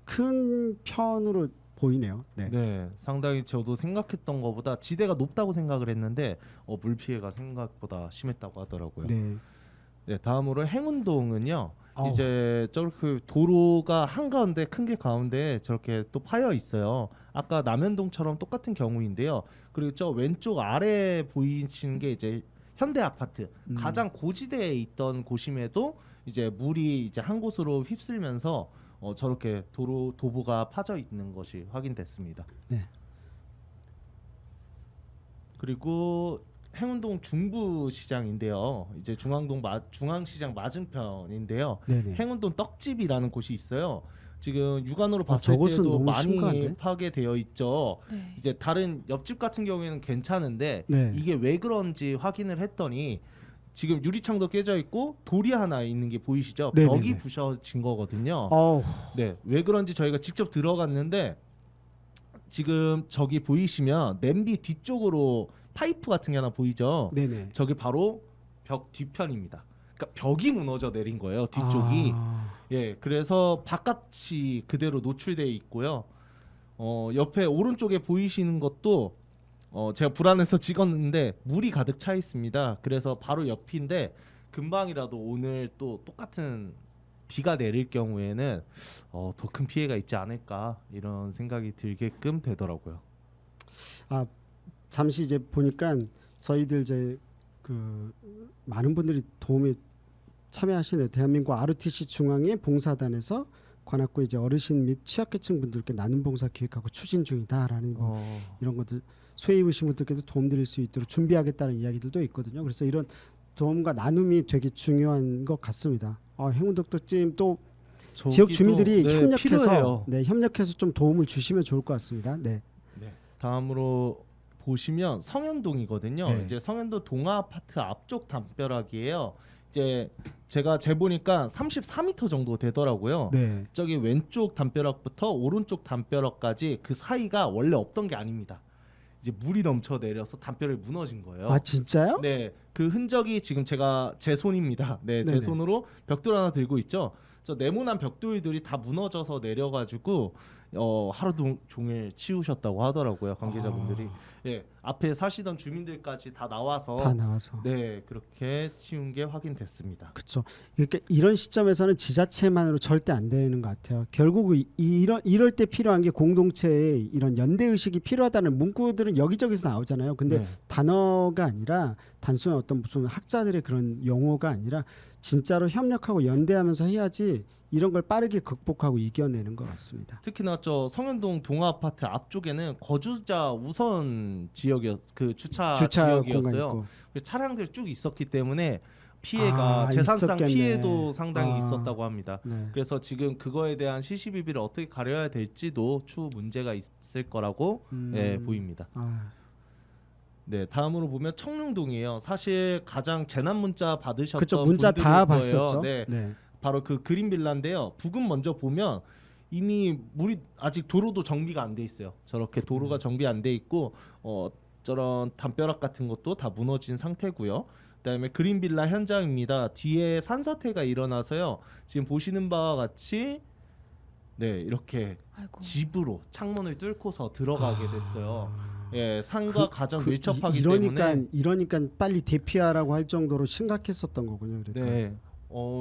큰 편으로 보이네요. 네. 네, 상당히 저도 생각했던 것보다 지대가 높다고 생각을 했는데 물 피해가 생각보다 심했다고 하더라고요. 네. 네, 다음으로 행운동은요. 아우. 이제 저렇게 도로가 한가운데 큰 길 가운데 저렇게 또 파여 있어요. 아까 남현동처럼 똑같은 경우인데요. 그리고 저 왼쪽 아래 보이시는 게 이제 현대 아파트 가장 고지대에 있던 곳임에도 이제 물이 이제 한 곳으로 휩쓸면서 저렇게 도보가 파져 있는 것이 확인됐습니다. 네. 그리고 행운동 중부시장인데요. 이제 중앙시장 맞은편인데요. 네네. 행운동 떡집이라는 곳이 있어요. 지금 육안으로 봤을 저곳은 때도 너무 많이 심각한데? 파괴되어 있죠. 네. 이제 다른 옆집 같은 경우에는 괜찮은데 네. 이게 왜 그런지 확인을 했더니 지금 유리창도 깨져 있고 돌이 하나 있는 게 보이시죠? 네네네. 벽이 부셔진 거거든요. 어우. 네, 왜 그런지 저희가 직접 들어갔는데 지금 저기 보이시면 냄비 뒤쪽으로 파이프 같은 게 하나 보이죠? 네네. 저기 바로 벽 뒤편입니다. 그러니까 벽이 무너져 내린 거예요. 뒤쪽이. 예, 그래서 바깥이 그대로 노출되어 있고요. 옆에 오른쪽에 보이시는 것도 제가 불안해서 찍었는데 물이 가득 차 있습니다. 그래서 바로 옆인데 금방이라도 오늘 또 똑같은 비가 내릴 경우에는 더 큰 피해가 있지 않을까 이런 생각이 들게끔 되더라고요. 잠시 이제 보니까 저희들 이제 그 많은 분들이 도움에 참여하시네요. 대한민국 ROTC 중앙회 봉사단에서 관악구 이제 어르신 및 취약계층 분들께 나눔 봉사 기획하고 추진 중이다라는 이런 것들 수혜 입으신 분들께도 도움드릴 수 있도록 준비하겠다는 이야기들도 있거든요. 그래서 이런 도움과 나눔이 되게 중요한 것 같습니다. 행운덕덕찜 또 지역 주민들이 협력해서 좀 도움을 주시면 좋을 것 같습니다. 네. 다음으로 보시면 성현동이거든요. 네. 이제 성현동 동아 아파트 앞쪽 담벼락이에요. 이제 제가 재보니까 34m 정도 되더라고요. 네. 저기 왼쪽 담벼락부터 오른쪽 담벼락까지 그 사이가 원래 없던 게 아닙니다. 이제 물이 넘쳐 내려서 담벼락이 무너진 거예요. 아 진짜요? 네, 그 흔적이 지금 제 손입니다. 네, 제 네네. 손으로 벽돌 하나 들고 있죠. 저 네모난 벽돌들이 다 무너져서 내려가지고 하루 종일 치우셨다고 하더라고요 관계자분들이. 예, 앞에 사시던 주민들까지 다 나와서 네 그렇게 치운 게 확인됐습니다. 그렇죠. 그러니까 이런 시점에서는 지자체만으로 절대 안 되는 것 같아요. 결국 이럴 때 필요한 게 공동체의 이런 연대 의식이 필요하다는 문구들은 여기저기서 나오잖아요. 근데 네. 단어가 아니라 단순히 어떤 무슨 학자들의 그런 용어가 아니라 진짜로 협력하고 연대하면서 해야지 이런 걸 빠르게 극복하고 이겨내는 것 같습니다. 특히나 저 성현동 동아 아파트 앞쪽에는 거주자 우선 지역이었 그 주차 공간 지역이었어요. 있고. 그래서 차량들이 쭉 있었기 때문에 피해가 재산상 있었겠네. 피해도 상당히 있었다고 합니다. 네. 그래서 지금 그거에 대한 시시비비를 어떻게 가려야 될지도 추후 문제가 있을 거라고 예, 보입니다. 네, 다음으로 보면 청룡동이에요. 사실 가장 재난 문자 받으셨던 그쵸, 문자 다 분들일 거예요. 봤었죠. 네, 네. 바로 그 그린 빌라인데요. 부근 먼저 보면 이미 물이 아직 도로도 정비가 안 돼 있어요. 저렇게 도로가 정비 안 돼 있고 저런 담벼락 같은 것도 다 무너진 상태고요. 그다음에 그린 빌라 현장입니다. 뒤에 산사태가 일어나서요. 지금 보시는 바와 같이 네 이렇게 아이고. 집으로 창문을 뚫고서 들어가게 됐어요. 예, 산과 가장 밀접하기 이러니까, 때문에 이러니까 빨리 대피하라고 할 정도로 심각했었던 거군요. 그러니까. 네,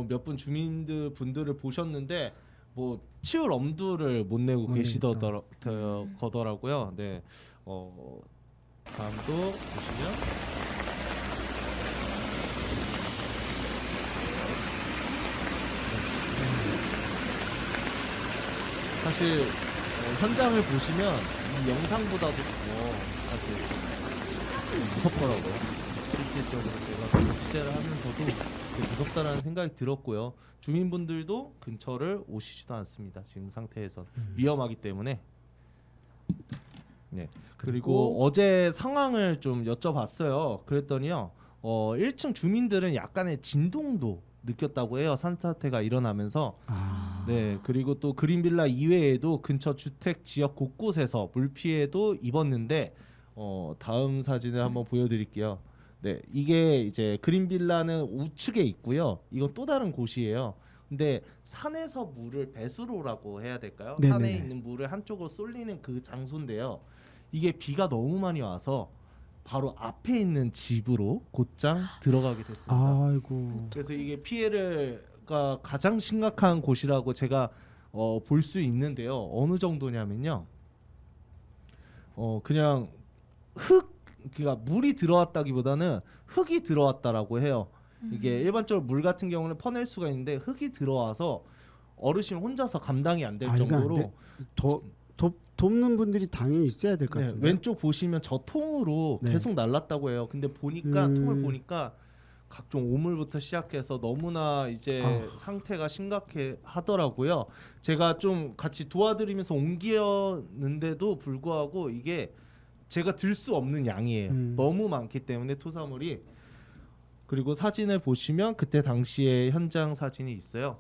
몇 분 주민들 분들을 보셨는데 뭐 치울 엄두를 못 내고 거더라고요. 네, 다음도 보시면 사실 현장을 보시면 이 영상보다도 더 사실 무섭더라고요. 실질적으로 제가 취재를 하면서도 되게 무섭다라는 생각이 들었고요. 주민분들도 근처를 오시지도 않습니다. 지금 상태에서 위험하기 때문에. 네. 그리고 어제 상황을 좀 여쭤봤어요. 그랬더니요. 1층 주민들은 약간의 진동도 느꼈다고 해요. 산사태가 일어나면서. 네. 그리고 또 그린빌라 이외에도 근처 주택 지역 곳곳에서 물 피해도 입었는데 다음 사진을 한번 보여드릴게요. 네, 이게 이제 그린빌라는 우측에 있고요. 이건 또 다른 곳이에요. 근데 산에서 물을 배수로라고 해야 될까요? 네네네. 산에 있는 물을 한쪽으로 쏠리는 그 장소인데요. 이게 비가 너무 많이 와서 바로 앞에 있는 집으로 곧장 들어가게 됐습니다. 아이고. 그래서 이게 피해가 가장 심각한 곳이라고 제가 볼 수 있는데요. 어느 정도냐면요. 그냥 그러니까 물이 들어왔다기보다는 흙이 들어왔다라고 해요. 이게 일반적으로 물 같은 경우는 퍼낼 수가 있는데 흙이 들어와서 어르신 혼자서 감당이 안 될 이거 안 정도로 돼? 돕는 분들이 당연히 있어야 될 것 네, 같은데. 왼쪽 보시면 저 통으로 네. 계속 날랐다고 해요. 근데 보니까 통을 보니까 각종 오물부터 시작해서 너무나 이제 상태가 심각해 하더라고요. 제가 좀 같이 도와드리면서 옮겼는데도 불구하고 이게 제가 들 수 없는 양이에요. 너무 많기 때문에 토사물이. 그리고 사진을 보시면 그때 당시에 현장 사진이 있어요.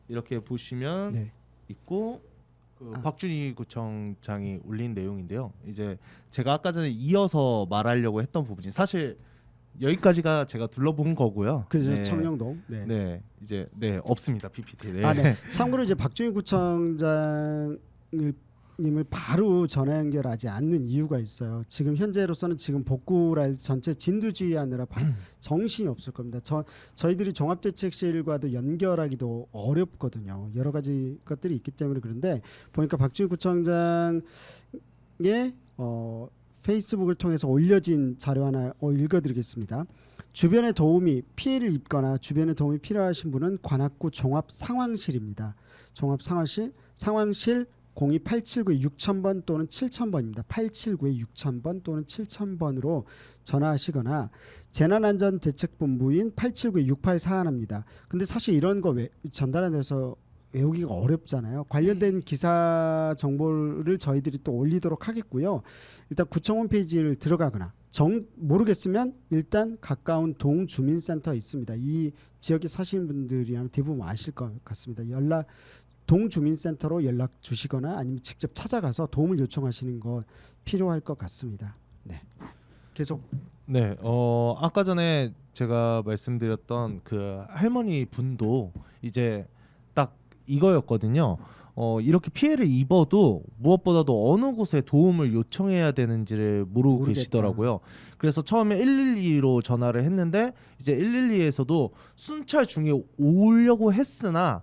이렇게 보시면 네. 있고 박준희 구청장이 올린 내용인데요. 이제 제가 아까 전에 이어서 말하려고 했던 부분이 사실 여기까지가 제가 둘러본 거고요. 그죠. 네. 청룡동. 네. 네, 이제 네 없습니다 PPT. 네. 네. 참고로 이제 박준희 구청장님을 바로 전화 연결하지 않는 이유가 있어요. 지금 현재로서는 지금 복구랄 전체 진두지휘하느라 정신이 없을 겁니다. 저희들이 종합대책실과도 연결하기도 어렵거든요. 여러 가지 것들이 있기 때문에. 그런데 보니까 박준희 구청장의 페이스북을 통해서 올려진 자료 하나 읽어드리겠습니다. 주변에 피해를 입거나 주변에 도움이 필요하신 분은 관악구 종합상황실입니다. 종합상황실 02-879-6000번 또는 7000번입니다. 879-6000번 또는 7000번으로 전화하시거나 재난안전대책본부인 879-6841입니다. 근데 사실 이런 거 전달해서 외우기가 어렵잖아요. 관련된 기사 정보를 저희들이 또 올리도록 하겠고요. 일단 구청 홈페이지를 들어가거나 모르겠으면 일단 가까운 동주민센터 있습니다. 이 지역에 사시는 분들이라면 대부분 아실 것 같습니다. 동주민센터로 연락 주시거나 아니면 직접 찾아가서 도움을 요청하시는 거 필요할 것 같습니다. 네, 계속. 네, 아까 전에 제가 말씀드렸던 그 할머니 분도 이제 딱 이거였거든요. 이렇게 피해를 입어도 무엇보다도 어느 곳에 도움을 요청해야 되는지를 모르고 모르겠다. 계시더라고요. 그래서 처음에 112로 전화를 했는데 이제 112에서도 순찰 중에 오려고 했으나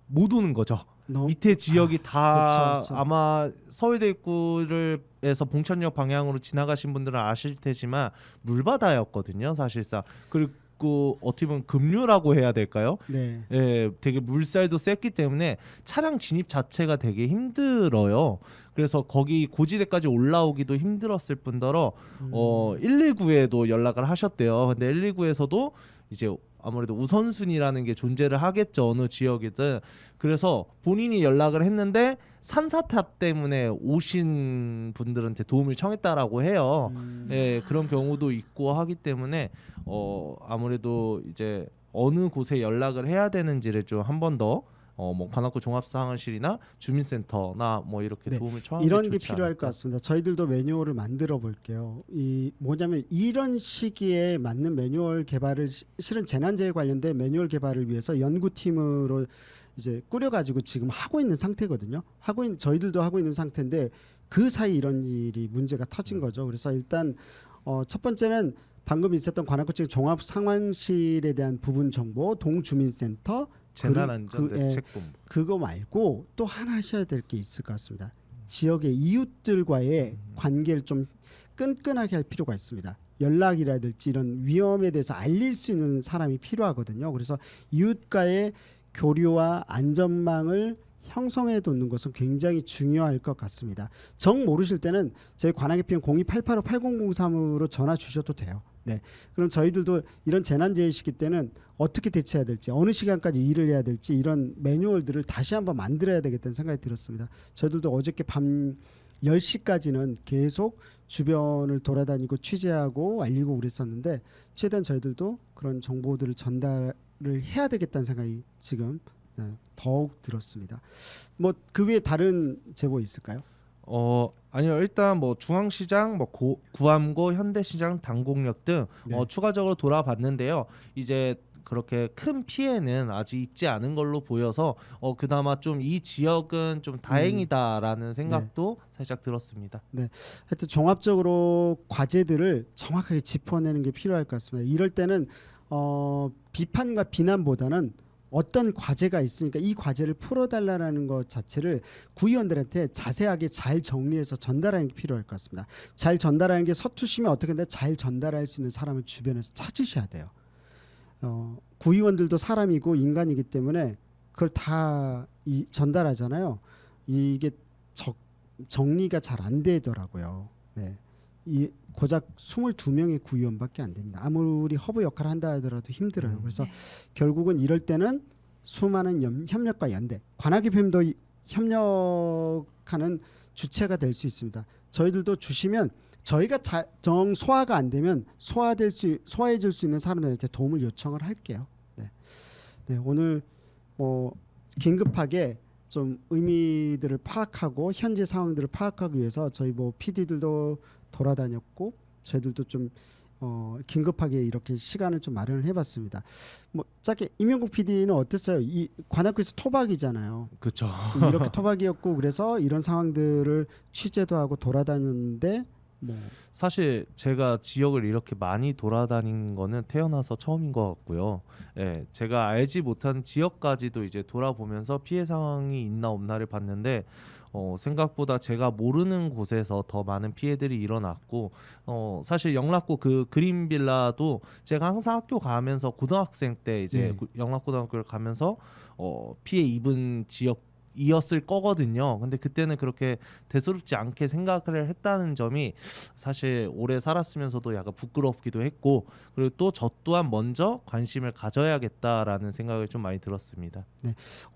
못 오는 거죠. 밑에 지역이 다 그쵸. 아마 서울대 입구에서 봉천역 방향으로 지나가신 분들은 아실 테지만 물바다였거든요, 사실상. 그리고 어떻게 보면 급류라고 해야 될까요? 네. 예, 되게 물살도 셌기 때문에 차량 진입 자체가 되게 힘들어요. 그래서 거기 고지대까지 올라오기도 힘들었을 뿐더러 119에도 연락을 하셨대요. 근데 119에서도 이제 아무래도 우선순위라는 게 존재를 하겠죠, 어느 지역이든. 그래서 본인이 연락을 했는데 산사태 때문에 오신 분들한테 도움을 청했다라고 해요. 예, 그런 경우도 있고 하기 때문에 아무래도 이제 어느 곳에 연락을 해야 되는지를 좀 한 번 더 뭐 관악구 종합상황실이나 주민센터나 뭐 이렇게 네. 도움을 청하는 이런 게 게 좋지 필요할 않을까. 것 같습니다. 저희들도 매뉴얼을 만들어 볼게요. 이 뭐냐면 이런 시기에 맞는 매뉴얼 개발을 실은 재난재해 관련된 매뉴얼 개발을 위해서 연구팀으로 이제 꾸려가지고 지금 하고 있는 상태거든요. 저희들도 하고 있는 상태인데 그 사이 이런 일이 문제가 터진 거죠. 그래서 일단 첫 번째는 방금 있었던 관악구청 종합 상황실에 대한 부분 정보, 동주민센터, 재난안전대책본부. 그거 말고 또 하나 하셔야 될 게 있을 것 같습니다. 지역의 이웃들과의 관계를 좀 끈끈하게 할 필요가 있습니다. 연락이라든지 이런 위험에 대해서 알릴 수 있는 사람이 필요하거든요. 그래서 이웃과의 교류와 안전망을 형성해 두는 것은 굉장히 중요할 것 같습니다. 정 모르실 때는 저희 관악의 PM 02-885-8003으로 전화 주셔도 돼요. 네. 그럼 저희들도 이런 재난재해 시기 때는 어떻게 대처해야 될지, 어느 시간까지 일을 해야 될지 이런 매뉴얼들을 다시 한번 만들어야 되겠다는 생각이 들었습니다. 저희들도 어저께 밤 10시까지는 계속 주변을 돌아다니고 취재하고 알리고 그랬었는데 최대한 저희들도 그런 정보들을 전달을 해야 되겠다는 생각이 지금 더욱 들었습니다. 뭐 그 외에 다른 제보 있을까요? 아니요. 일단 뭐 중앙시장, 뭐 구암고, 현대시장, 당곡역 등 네. 추가적으로 돌아봤는데요. 이제 그렇게 큰 피해는 아직 입지 않은 걸로 보여서 그나마 좀 이 지역은 좀 다행이다라는 생각도 살짝 들었습니다. 하여튼 종합적으로 과제들을 정확하게 짚어내는 게 필요할 것 같습니다. 이럴 때는 비판과 비난보다는 어떤 과제가 있으니까 이 과제를 풀어달라는 것 자체를 구의원들한테 자세하게 잘 정리해서 전달하는 게 필요할 것 같습니다. 잘 전달하는 게 서투시면 어떻게 된다? 잘 전달할 수 있는 사람을 주변에서 찾으셔야 돼요. 구의원들도 사람이고 인간이기 때문에 그걸 다 전달하잖아요. 이게 정리가 잘 안 되더라고요. 네. 이 고작 22명의 구의원밖에 안 됩니다. 아무리 허브 역할을 한다 하더라도 힘들어요. 그래서 결국은 이럴 때는 수많은 협력과 연대, 관악의 PM도 협력하는 주체가 될 수 있습니다. 저희들도 주시면 저희가 소화가 안 되면 소화해 줄 수 있는 사람들한테 도움을 요청을 할게요. 네, 오늘 뭐 긴급하게 좀 의미들을 파악하고 현재 상황들을 파악하기 위해서 저희 뭐 PD들도 돌아다녔고 저희들도 좀 긴급하게 이렇게 시간을 좀 마련을 해봤습니다. 뭐 짧게 임영국 PD는 어땠어요? 이 관악구에서 토박이잖아요. 그렇죠. 이렇게 토박이었고 그래서 이런 상황들을 취재도 하고 돌아다녔는데 뭐 사실 제가 지역을 이렇게 많이 돌아다닌 거는 태어나서 처음인 것 같고요. 예, 제가 알지 못한 지역까지도 이제 돌아보면서 피해 상황이 있나 없나를 봤는데 생각보다 제가 모르는 곳에서 더 많은 피해들이 일어났고 사실 영락고 그 그린빌라도 제가 항상 학교 가면서 고등학생 때 이제 영락고등학교를 가면서 피해 입은 지역이었을 거거든요. 근데 그때는 그렇게 대수롭지 않게 생각을 했다는 점이 사실 오래 살았으면서도 약간 부끄럽기도 했고 그리고 또 저 또한 먼저 관심을 가져야겠다라는 생각을 좀 많이 들었습니다.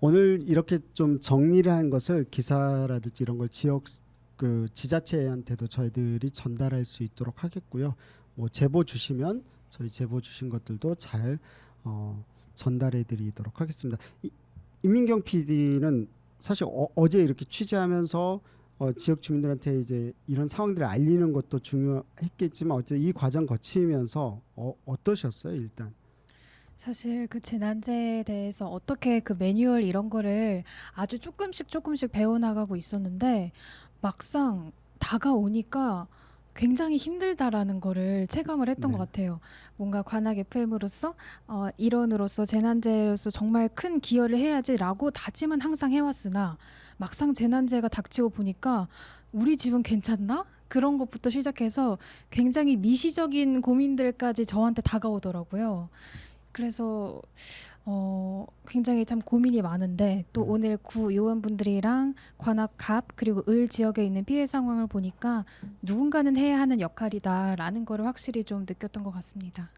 오늘 이렇게 좀 정리를 한 것을 기사라든지 이런 걸 지역 그 지자체한테도 저희들이 전달할 수 있도록 하겠고요. 뭐 제보 주시면 저희 제보 주신 것들도 잘 전달해 드리도록 하겠습니다. 임민경 PD는 사실 어제 이렇게 취재하면서 지역 주민들한테 이제 이런 상황들을 알리는 것도 중요했겠지만 어쨌든 이 과정 거치면서 어떠셨어요 일단? 사실 그 재난제에 대해서 어떻게 그 매뉴얼 이런 거를 아주 조금씩 배워나가고 있었는데 막상 다가오니까 굉장히 힘들다라는 거를 체감을 했던 네. 것 같아요. 뭔가 관악 FM으로서 일원으로서 재난제로서 정말 큰 기여를 해야지라고 다짐은 항상 해왔으나 막상 재난제가 닥치고 보니까 우리 집은 괜찮나? 그런 것부터 시작해서 굉장히 미시적인 고민들까지 저한테 다가오더라고요. 그래서 굉장히 참 고민이 많은데 또 오늘 구 요원분들이랑 관악 갑 그리고 을 지역에 있는 피해 상황을 보니까 누군가는 해야 하는 역할이다라는 거를 확실히 좀 느꼈던 것 같습니다.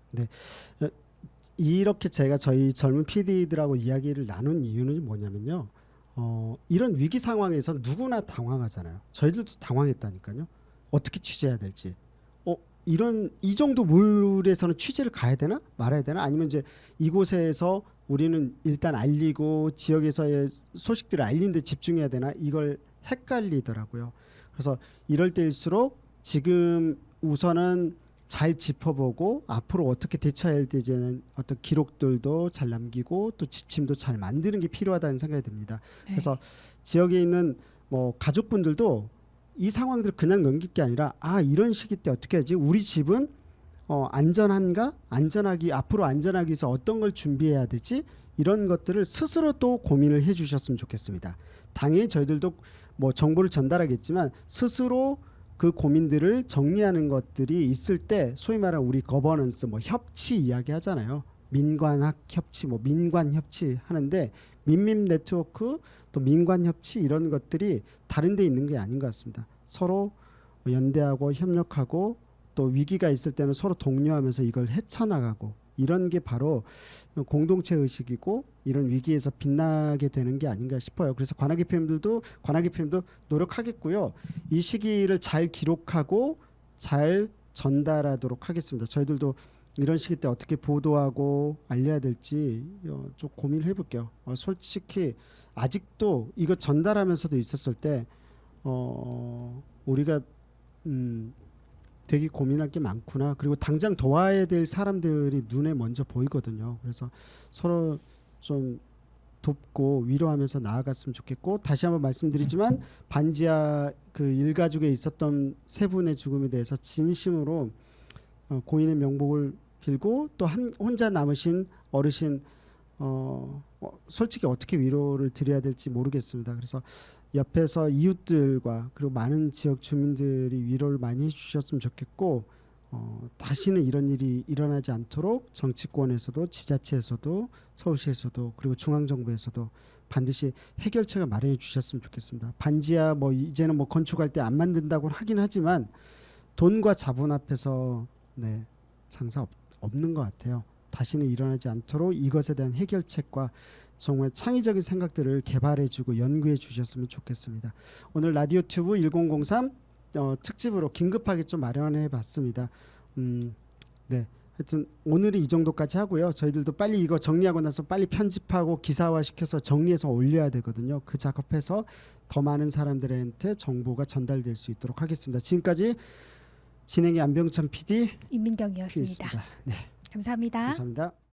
이렇게 제가 저희 젊은 PD들하고 이야기를 나눈 이유는 뭐냐면요. 이런 위기 상황에서 누구나 당황하잖아요. 저희들도 당황했다니까요. 어떻게 취재해야 될지. 이 정도 물에서는 취재를 가야 되나 말아야 되나 아니면 이제 이곳에서 우리는 일단 알리고 지역에서의 소식들을 알리는 데 집중해야 되나 이걸 헷갈리더라고요. 그래서 이럴 때일수록 지금 우선은 잘 짚어보고 앞으로 어떻게 대처해야 될지는 어떤 기록들도 잘 남기고 또 지침도 잘 만드는 게 필요하다는 생각이 듭니다. 네. 그래서 지역에 있는 뭐 가족분들도 이 상황들을 그냥 넘길 게 아니라 이런 시기 때 어떻게 하지? 우리 집은 안전한가? 앞으로 안전하기 위해서 어떤 걸 준비해야 되지? 이런 것들을 스스로 또 고민을 해 주셨으면 좋겠습니다. 당연히 저희들도 뭐 정보를 전달하겠지만 스스로 그 고민들을 정리하는 것들이 있을 때 소위 말하는 우리 거버넌스 뭐 협치 이야기 하잖아요. 민관학 협치 뭐 민관 협치 하는데 민민 네트워크 또 민관 협치 이런 것들이 다른 데 있는 게 아닌 것 같습니다. 서로 연대하고 협력하고 또 위기가 있을 때는 서로 독려하면서 이걸 헤쳐나가고 이런 게 바로 공동체 의식이고 이런 위기에서 빛나게 되는 게 아닌가 싶어요. 그래서 관악 FM도 노력하겠고요. 이 시기를 잘 기록하고 잘 전달하도록 하겠습니다. 저희들도 이런 시기 때 어떻게 보도하고 알려야 될지 좀 고민을 해볼게요. 솔직히 아직도 이거 전달하면서도 있었을 때 우리가 되게 고민할 게 많구나. 그리고 당장 도와야 될 사람들이 눈에 먼저 보이거든요. 그래서 서로 좀 돕고 위로하면서 나아갔으면 좋겠고 다시 한번 말씀드리지만 반지하 그 일가족에 있었던 세 분의 죽음에 대해서 진심으로 고인의 명복을 빌고 또 혼자 남으신 어르신 솔직히 어떻게 위로를 드려야 될지 모르겠습니다. 그래서 옆에서 이웃들과 그리고 많은 지역 주민들이 위로를 많이 해주셨으면 좋겠고 다시는 이런 일이 일어나지 않도록 정치권에서도 지자체에서도 서울시에서도 그리고 중앙정부에서도 반드시 해결책을 마련해 주셨으면 좋겠습니다. 반지하 뭐 이제는 뭐 건축할 때 안 만든다고 하긴 하지만 돈과 자본 앞에서 장사 없는 것 같아요. 다시는 일어나지 않도록 이것에 대한 해결책과 정말 창의적인 생각들을 개발해주고 연구해 주셨으면 좋겠습니다. 오늘 라디오 튜브 1003 특집으로 긴급하게 좀 마련해 봤습니다. 하여튼 오늘은 이 정도까지 하고요. 저희들도 빨리 이거 정리하고 나서 빨리 편집하고 기사화 시켜서 정리해서 올려야 되거든요. 그 작업해서 더 많은 사람들한테 정보가 전달될 수 있도록 하겠습니다. 지금까지 진행의 안병찬 PD 임민경이었습니다. 네, 감사합니다. 감사합니다.